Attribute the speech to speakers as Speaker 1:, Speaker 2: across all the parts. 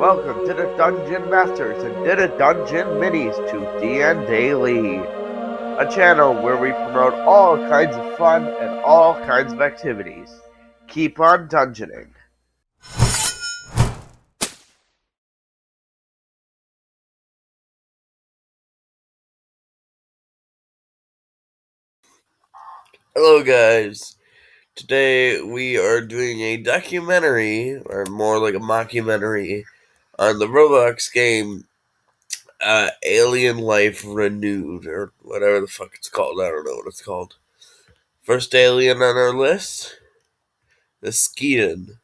Speaker 1: Welcome to the Dungeon Masters and Did a Dungeon Minis to D&Daily, a channel where we promote all kinds of fun and all kinds of activities. Keep on dungeoning. Hello guys, today we are doing a documentary, or more like a mockumentary, on the Roblox game Alien Life Renewed, or whatever the fuck it's called. I don't know what it's called. First alien on our list, the Skeeton.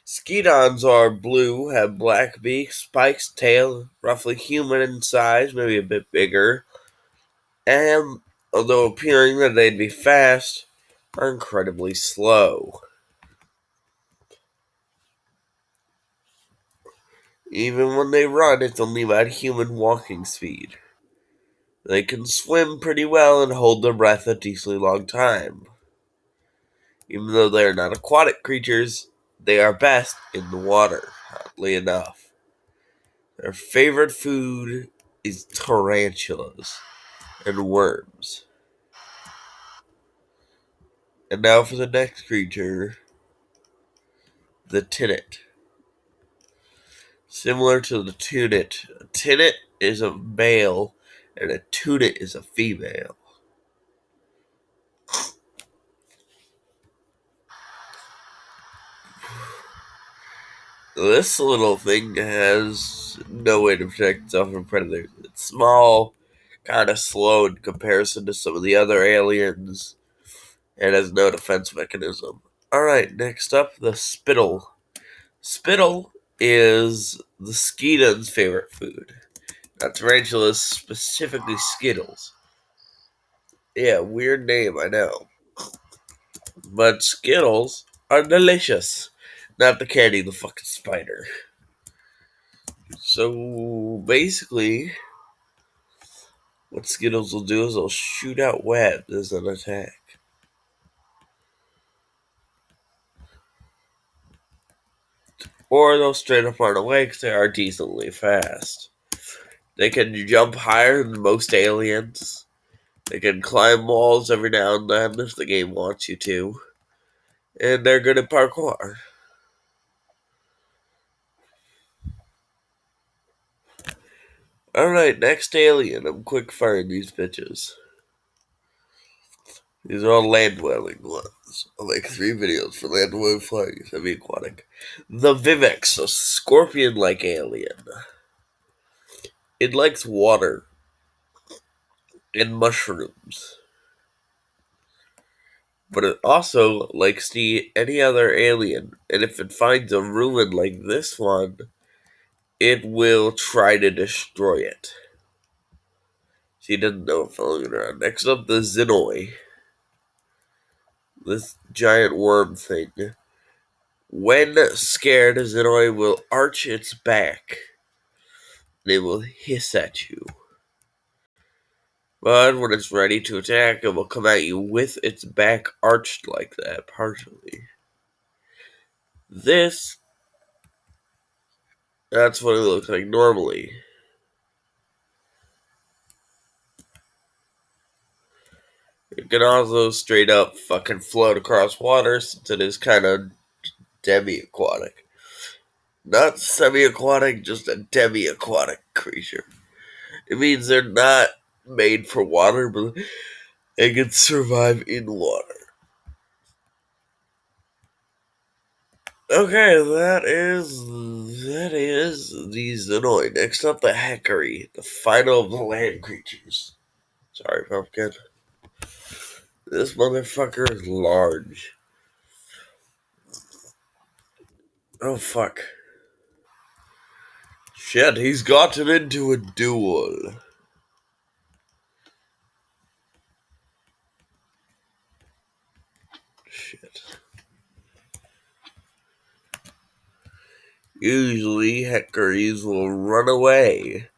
Speaker 1: Skeetons are blue, have black beaks, spikes, tail, roughly human in size, maybe a bit bigger, and although appearing that they'd be fast, are incredibly slow. Even when they run, it's only about human walking speed. They can swim pretty well and hold their breath a decently long time. Even though they are not aquatic creatures, they are best in the water, oddly enough. Their favorite food is tarantulas and worms. And now for the next creature, the tinnet. Similar to the tunet, a tinnet is a male and a tunet is a female. This little thing has no way to protect itself from predators. It's small, kind of slow in comparison to some of the other aliens, and has no defense mechanism. Alright, next up, the spittle. Spittle is the Skeeton's favorite food. Not tarantulas, specifically Skittles. Yeah, weird name, I know. But Skittles are delicious. Not the candy, the fucking spider. So basically, what Skittles will do is they'll shoot out webs as an attack. Or they'll straight up run away because they are decently fast. They can jump higher than most aliens. They can climb walls every now and then if the game wants you to. And they're good at parkour. Alright, next alien. I'm quick firing these bitches. These are all land-dwelling ones. I'll make 3 videos for land-dwelling flying semi-aquatic. The Vivex, a scorpion-like alien. It likes water and mushrooms. But it also likes to eat any other alien. And if it finds a ruin like this one, it will try to destroy it. She doesn't know I'm following it around. Next up, the Xenoi. This giant worm thing. When scared, Xenoi will arch its back. They will hiss at you. But when it's ready to attack, it will come at you with its back arched like that, partially. That's what it looks like normally. It can also straight up fucking float across water since it is kind of demi-aquatic. Not semi-aquatic, just a demi-aquatic creature. It means they're not made for water, but they can survive in water. Okay, that is the Xenoi. Next up, the Hackery, the final of the land creatures. Sorry, pumpkin. This motherfucker is large. Oh fuck. Shit, he's gotten into a duel. Shit. Usually, Hackeries will run away.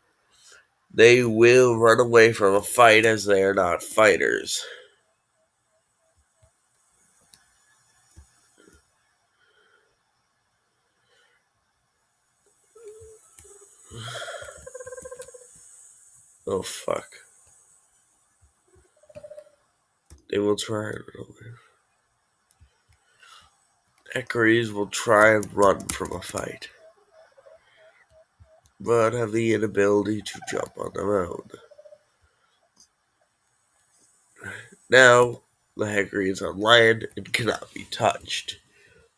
Speaker 1: They will run away from a fight as they are not fighters. Oh fuck. They will try and run away. Equerries will try and run from a fight, but have the inability to jump on their own. Now, the Heckery is on land and cannot be touched,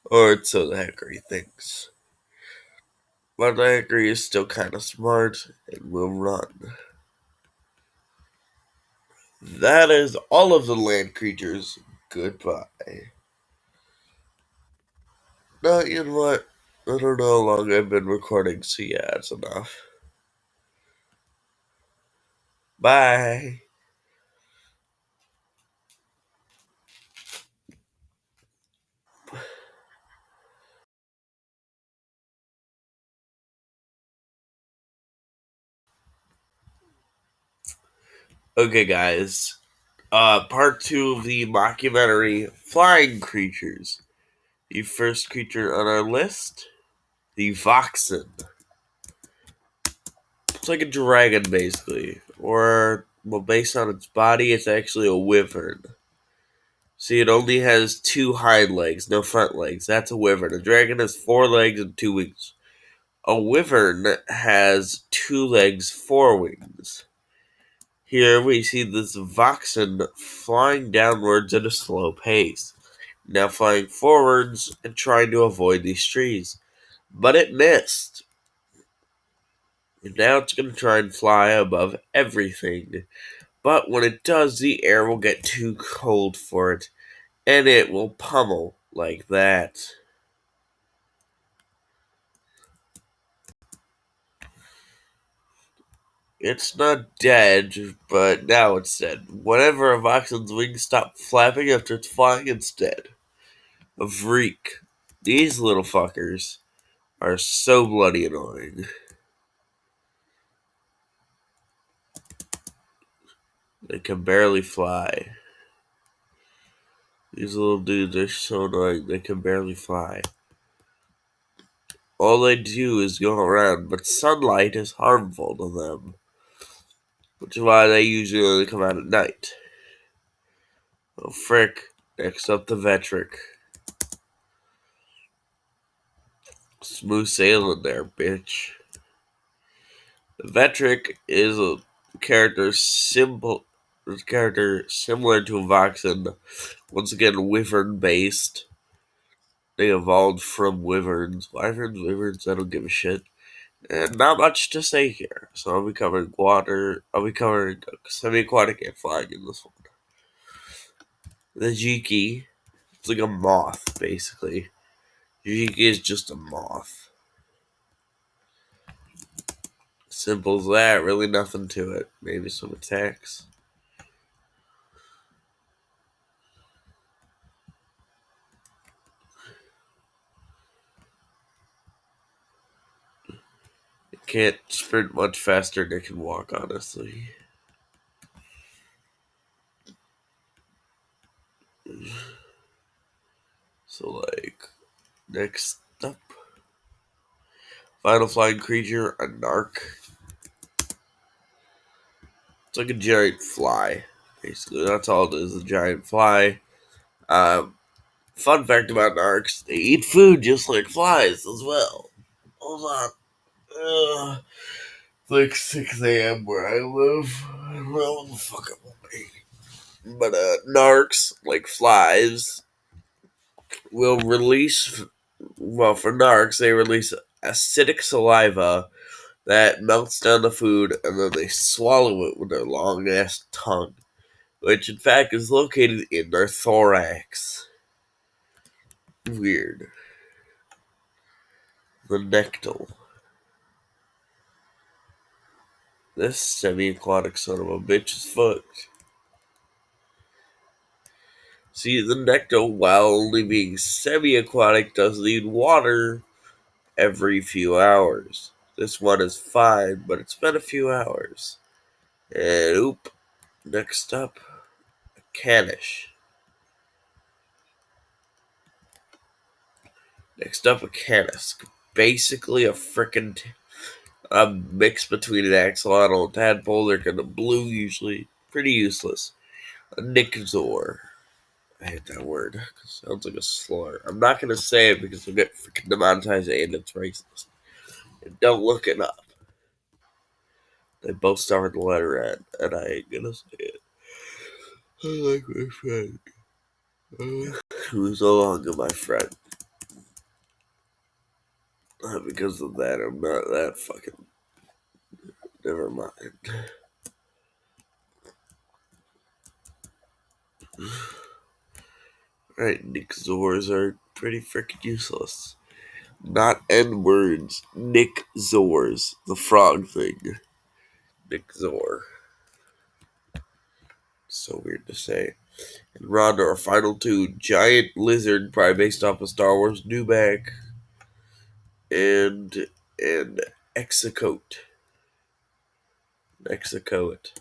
Speaker 1: or so the Heckery thinks. But the Heckery is still kind of smart and will run. That is all of the land creatures. Goodbye. No, you know what? I don't know how long I've been recording, so yeah, it's enough. Bye. Okay, guys. Part 2 of the mockumentary Flying Creatures. The first creature on our list, the Voxen. It's like a dragon, basically. Or, well, based on its body, it's actually a wyvern. See, it only has 2 hind legs, no front legs. That's a wyvern. A dragon has 4 legs and 2 wings. A wyvern has 2 legs, 4 wings. Here we see this Voxen flying downwards at a slow pace, now flying forwards and trying to avoid these trees. But it missed. And now it's going to try and fly above everything. But when it does, the air will get too cold for it, and it will pummel like that. It's not dead, but now it's dead. Whenever a Voxen's wings stop flapping after it's flying, it's dead. A freak. These little fuckers are so bloody annoying. They can barely fly. These little dudes are so annoying, they can barely fly. All they do is go around, but sunlight is harmful to them, which is why they usually only come out at night. Oh, frick. Next up, the Vetric. Smooth sailing there, bitch. The Vetric is a character similar to a Voxen. Once again, wyvern based. They evolved from wyverns. Wyverns, I don't give a shit. And not much to say here. So I'll be covering water. I'll be covering semi-aquatic and flying in this one. The Jiki. It's like a moth, basically. Jiki is just a moth. Simple as that. Really nothing to it. Maybe some attacks. It can't sprint much faster than it can walk, honestly. So, next up. Final flying creature, a Narc. It's like a giant fly, basically. That's all it is, a giant fly. Fun fact about narcs, they eat food just like flies as well. Hold on. It's like 6 a.m. where I live. I don't know what the fuck I'm doing. But narcs, like flies, will release, well, for narcs, they release acidic saliva that melts down the food and then they swallow it with their long ass tongue, which in fact is located in their thorax. Weird. The nectal. This semi-aquatic son of a bitch is fucked. See, the nectal, while only being semi-aquatic, does need water every few hours. This one is fine, but it's been a few hours. And oop, next up, a Canish. Next up, a Canis. Basically a frickin' A mix between an axolotl and a tadpole. They're kind of blue usually. Pretty useless. A Nickzor. I hate that word. It sounds like a slur. I'm not going to say it because I'll get freaking demonetized and it's racist. And don't look it up. They both start with the letter N, and I ain't going to say it. I like my friend. Who's no longer my friend. Not because of that. I'm not that fucking. Never mind. Right, Nickzors are pretty freaking useless. Not N words. Nickzors. The frog thing. Nickzor. So weird to say. And we're on to our final two. Giant lizard, probably based off of Star Wars Newback. And Exocote. Exocote.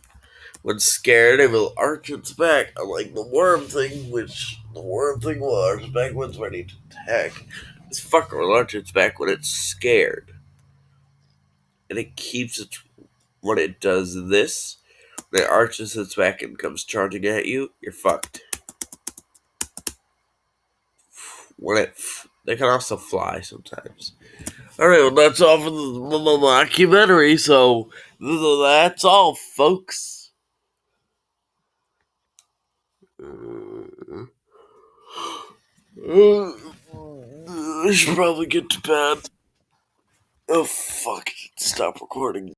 Speaker 1: When scared, it will arch its back, unlike the worm thing, which the worm thing will arch its back when it's ready to attack. This fucker will arch its back when it's scared. And it keeps it when it does this. When it arches its back and comes charging at you, you're fucked. They can also fly sometimes. Alright, well, that's all for the mockumentary, so that's all, folks. I should probably get to bed. Oh, fuck. Stop recording.